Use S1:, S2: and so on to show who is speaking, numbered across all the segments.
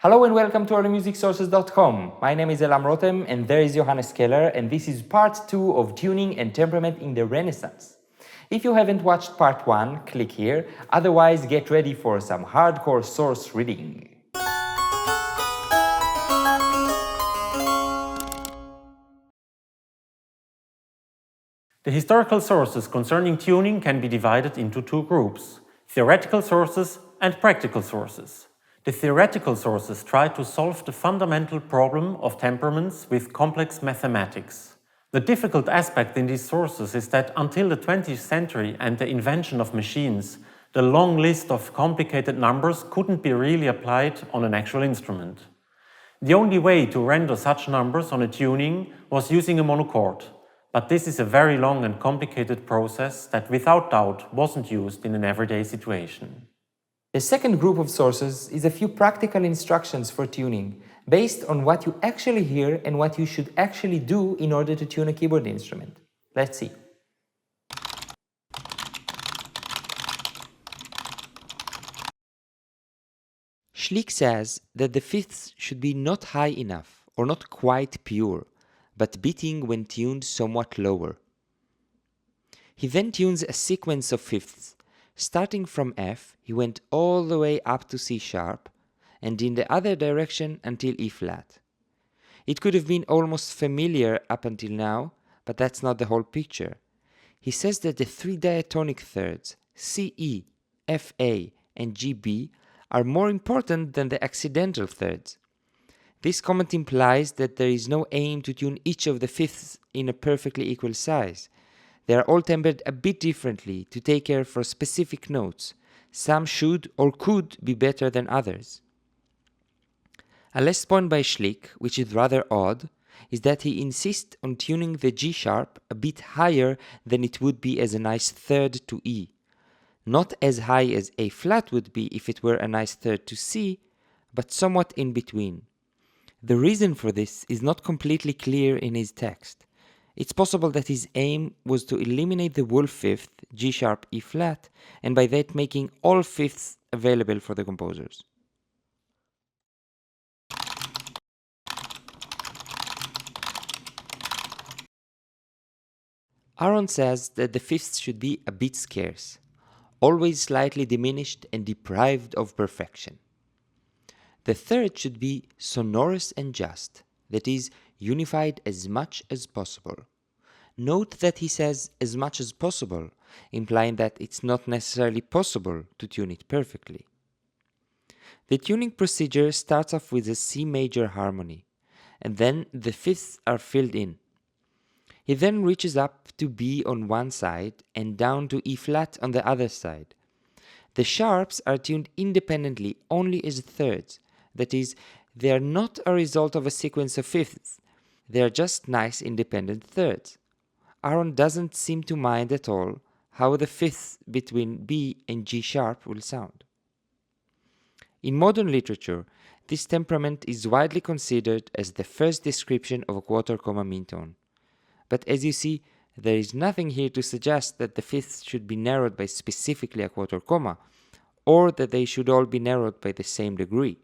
S1: Hello and welcome to earlymusicsources.com. My name is Elam Rotem and there is Johannes Keller, and this is part 2 of Tuning and Temperament in the Renaissance. If you haven't watched part 1, click here, otherwise get ready for some hardcore source reading.
S2: The historical sources concerning tuning can be divided into two groups: theoretical sources and practical sources. The theoretical sources try to solve the fundamental problem of temperaments with complex mathematics. The difficult aspect in these sources is that until the 20th century and the invention of machines, the long list of complicated numbers couldn't be really applied on an actual instrument. The only way to render such numbers on a tuning was using a monochord, but this is a very long and complicated process that without doubt wasn't used in an everyday situation.
S1: The second group of sources is a few practical instructions for tuning, based on what you actually hear and what you should actually do in order to tune a keyboard instrument. Let's see. Schlick says that the fifths should be not high enough or not quite pure, but beating when tuned somewhat lower. He then tunes a sequence of fifths. Starting from F, he went all the way up to C sharp, and in the other direction until E flat. It could have been almost familiar up until now, but that's not the whole picture. He says that the three diatonic thirds, CE, FA, and GB, are more important than the accidental thirds. This comment implies that there is no aim to tune each of the fifths in a perfectly equal size. They are all tempered a bit differently to take care for specific notes. Some should or could be better than others. A last point by Schlick, which is rather odd, is that he insists on tuning the G sharp a bit higher than it would be as a nice third to E. Not as high as A flat would be if it were a nice third to C, but somewhat in between. The reason for this is not completely clear in his text. It's possible that his aim was to eliminate the whole fifth, G sharp, E flat, and by that making all fifths available for the composers. Aron says that the fifths should be a bit scarce, always slightly diminished and deprived of perfection. The third should be sonorous and just, that is, unified as much as possible. Note that he says as much as possible, implying that it's not necessarily possible to tune it perfectly. The tuning procedure starts off with a C major harmony, and then the fifths are filled in. He then reaches up to B on one side and down to E flat on the other side. The sharps are tuned independently only as thirds, that is, they are not a result of a sequence of fifths, they are just nice independent thirds. Aron doesn't seem to mind at all how the fifths between B and G sharp will sound. In modern literature, this temperament is widely considered as the first description of a quarter comma mean tone. But as you see, there is nothing here to suggest that the fifths should be narrowed by specifically a quarter comma, or that they should all be narrowed by the same degree.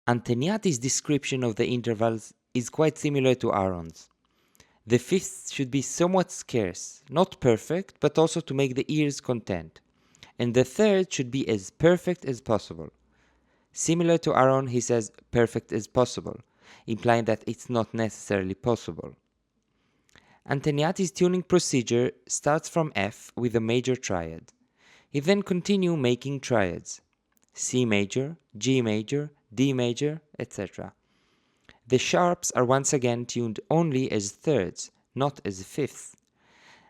S1: Antegnati's description of the intervals is quite similar to Aron's. The fifths should be somewhat scarce, not perfect, but also to make the ears content, and the third should be as perfect as possible. Similar to Aron, he says perfect as possible, implying that it's not necessarily possible. Antegnati's tuning procedure starts from F with a major triad. He then continues making triads: C major, G major, D major, etc. The sharps are once again tuned only as thirds, not as fifths.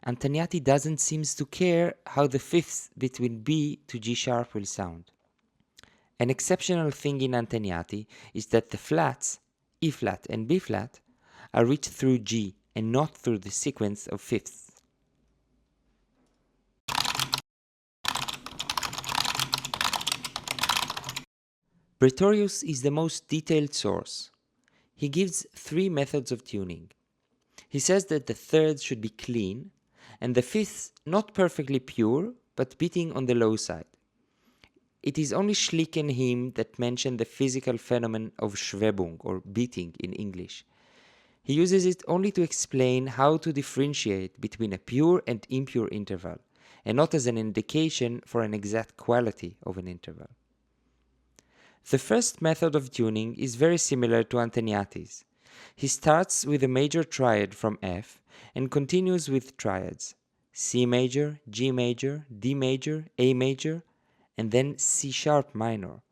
S1: Antegnati doesn't seem to care how the fifths between B to G sharp will sound. An exceptional thing in Antegnati is that the flats, E flat and B flat, are reached through G and not through the sequence of fifths. Praetorius is the most detailed source. He gives 3 methods of tuning. He says that the thirds should be clean, and the fifths not perfectly pure, but beating on the low side. It is only Schlick and him that mention the physical phenomenon of Schwebung, or beating in English. He uses it only to explain how to differentiate between a pure and impure interval, and not as an indication for an exact quality of an interval. The first method of tuning is very similar to Antegnati's. He starts with a major triad from F and continues with triads C major, G major, D major, A major, and then C sharp minor.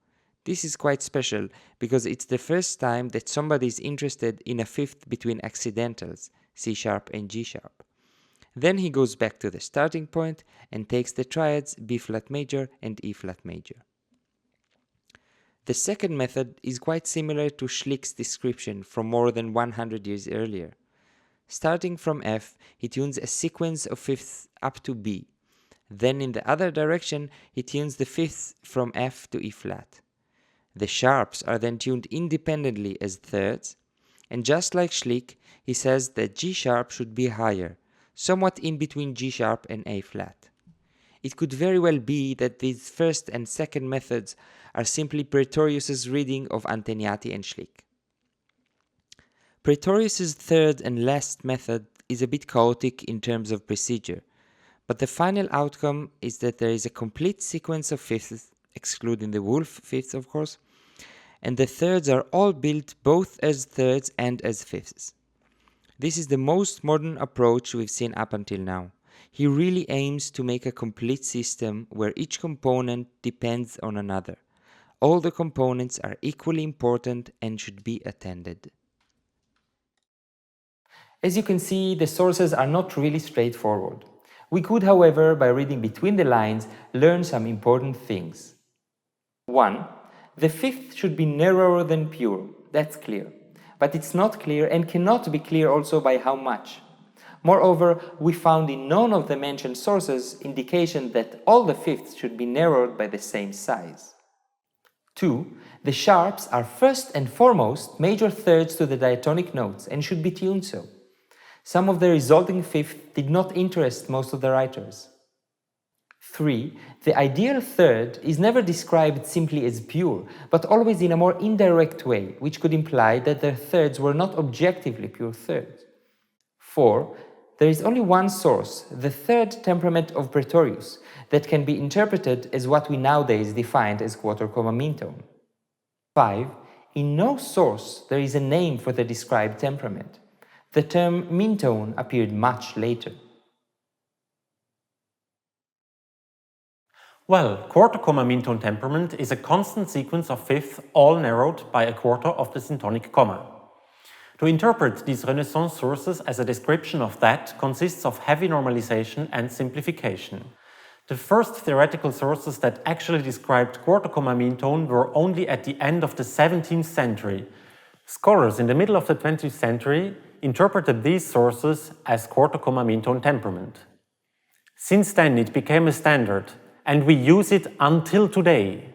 S1: This is quite special because it's the first time that somebody is interested in a fifth between accidentals, C sharp and G sharp. Then he goes back to the starting point and takes the triads B flat major and E flat major. The second method is quite similar to Schlick's description from more than 100 years earlier. Starting from F, he tunes a sequence of fifths up to B. Then in the other direction, he tunes the fifths from F to E flat. The sharps are then tuned independently as thirds, and just like Schlick, he says that G sharp should be higher, somewhat in between G sharp and A flat. It could very well be that these first and second methods are simply Praetorius's reading of Antegnati and Schlick. Praetorius's third and last method is a bit chaotic in terms of procedure, but the final outcome is that there is a complete sequence of fifths, excluding the wolf fifths of course, and the thirds are all built both as thirds and as fifths. This is the most modern approach we've seen up until now. He really aims to make a complete system where each component depends on another. All the components are equally important and should be attended. As you can see, the sources are not really straightforward. We could, however, by reading between the lines, learn some important things. 1. The fifth should be narrower than pure, that's clear. But it's not clear and cannot be clear also by how much. Moreover, we found in none of the mentioned sources indication that all the fifths should be narrowed by the same size. 2. The sharps are first and foremost major thirds to the diatonic notes and should be tuned so. Some of the resulting fifths did not interest most of the writers. 3. The ideal third is never described simply as pure, but always in a more indirect way, which could imply that their thirds were not objectively pure thirds. 4. There is only one source, the third temperament of Praetorius, that can be interpreted as what we nowadays define as quarter comma mean tone. 5. In no source there is a name for the described temperament. The term mean tone appeared much later.
S2: Well, quarter comma mean tone temperament is a constant sequence of fifths all narrowed by a quarter of the syntonic comma. To interpret these Renaissance sources as a description of that consists of heavy normalization and simplification. The first theoretical sources that actually described quarter comma mean tone were only at the end of the 17th century. Scholars in the middle of the 20th century interpreted these sources as quarter comma mean tone temperament. Since then it became a standard, and we use it until today.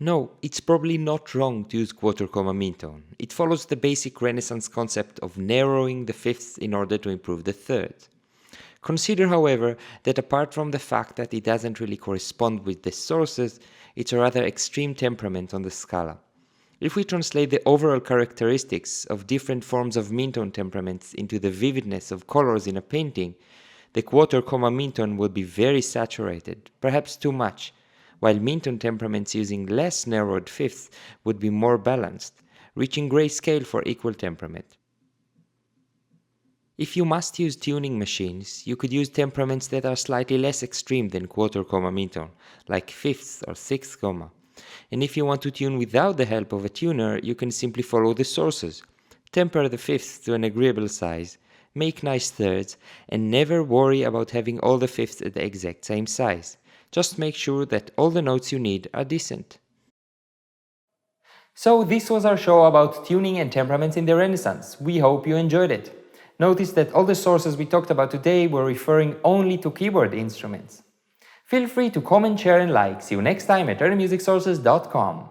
S1: No, it's probably not wrong to use quarter comma mean tone. It follows the basic Renaissance concept of narrowing the fifths in order to improve the third. Consider, however, that apart from the fact that it doesn't really correspond with the sources, it's a rather extreme temperament on the scala. If we translate the overall characteristics of different forms of mean tone temperaments into the vividness of colors in a painting, the quarter comma mean tone will be very saturated, perhaps too much, while mean tone temperaments using less narrowed fifths would be more balanced, reaching grayscale for equal temperament. If you must use tuning machines, you could use temperaments that are slightly less extreme than quarter comma mean tone, like fifths or sixth comma. And if you want to tune without the help of a tuner, you can simply follow the sources, temper the fifths to an agreeable size, make nice thirds, and never worry about having all the fifths at the exact same size. Just make sure that all the notes you need are decent. So this was our show about tuning and temperaments in the Renaissance. We hope you enjoyed it. Notice that all the sources we talked about today were referring only to keyboard instruments. Feel free to comment, share and like. See you next time at earlymusicsources.com.